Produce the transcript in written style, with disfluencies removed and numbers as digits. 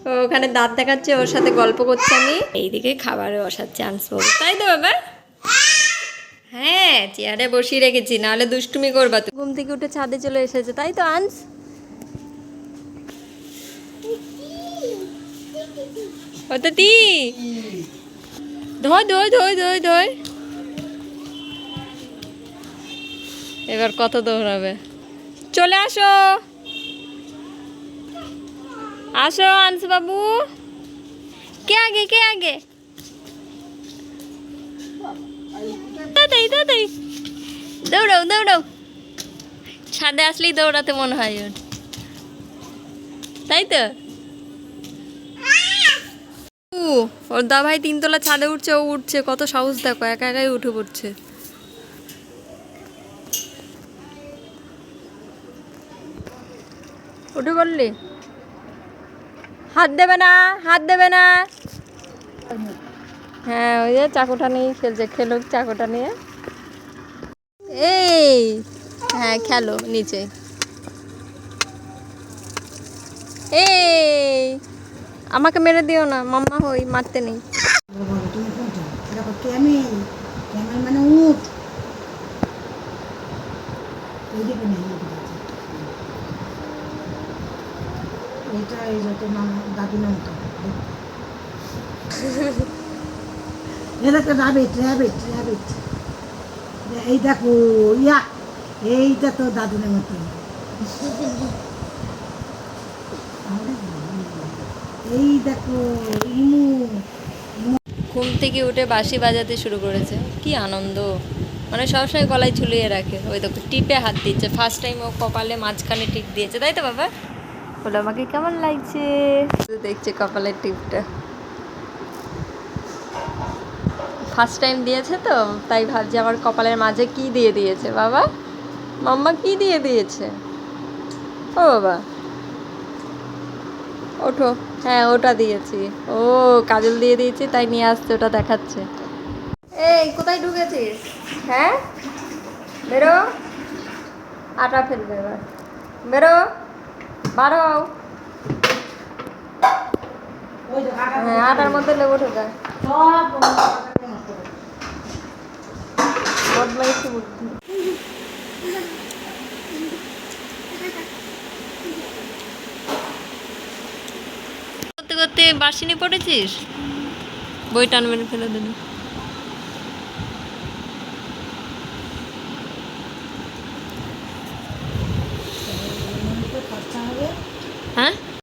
ও ওখানে দাঁত দেখাচ্ছে, ওর সাথে গল্প করছে, আমি এইদিকে খাবারে বসার চান্স পাবো, তাই তো বাবা? হ্যাঁ, চেয়ারে বসিয়ে রেখেছি, নাহলে দুষ্টুমি করবা। তো ঘুম থেকে উঠে ছাদে চলে এসেছে, তাই তো আনস? ও তো তি ধর ধর ধর ধর ধর। এবার কত দৌড়াবে। চলে আসো, আসো আনস বাবু। কে আগে, কে আগে? তাড়াতাড়ি তাড়াতাড়ি দৌড়াও দৌড়াও। ছাদে আসলেই দৌড়াতে মনে হয় ওর, তাই তো? ওর দা ভাই 3 তলা ছাদে উঠছে, ও উঠছে, কত সাহস দেখো, একা একাই উঠে পড়ছে। উঠে পড়লি? হাত দেবে না, হাত দেবে না। হ্যাঁ, ওই যে চাকুটা নিয়ে খেলছে, খেলুক চাকুটা নিয়ে। এই হ্যাঁ, খেলো নিচে। এই আমাকে মেরে দিও না, মাম্মা হই, মারতে নেই। তুমি কোনটা? দেখো ক্যামেল, ক্যামেল মানে উট। এইদিকে নেই, এইদিকে আছে। এইটা এই যে তোমার দাদুনের মতো। এটা তো রাবিট, রাবিট, রাবিট। এই দেখো, ইয়া, এইটা তো দাদুনের মতো। এই দেখো ইমু। ঘুম থেকে উঠে বাঁশি বাজাতে শুরু করেছে, কি আনন্দ! মানে সবসময় গলায় ঝুলিয়ে রাখে। ওই দেখো টিপে হাত দিচ্ছে, ফার্স্ট টাইম ও কপালে মাঝখানে টিপ দিয়েছে, তাই তো বাবা? বলে আমাকে কেমন লাগছে, দেখছে কপালের টিপটা। ফার্স্ট টাইম দিয়েছে তো, তাই ভাবছি আমার কপালের মাঝে কি দিয়ে দিয়েছে বাবা। মাম্মা কি দিয়ে দিয়েছে? ও বাবা ওঠো। হ্যাঁ, ওটা দিয়েছি। ও কাজল দিয়ে দিয়েছি, তাই নিয়ে আসছে, ওটা দেখাচ্ছে। এই কোথায় ঢুকেছিস? হ্যাঁ, বেরো। আটা ফেলবে এবার, বেরো, বার হও। হ্যাঁ, আটার মধ্যে লেবু ঢোকা, সব বদমাইশি বুদ্ধি। করতে করতে বাসিনি পড়েছিস, বই টান মেরে ফেলে দিলি। খরচা হবে। হ্যাঁ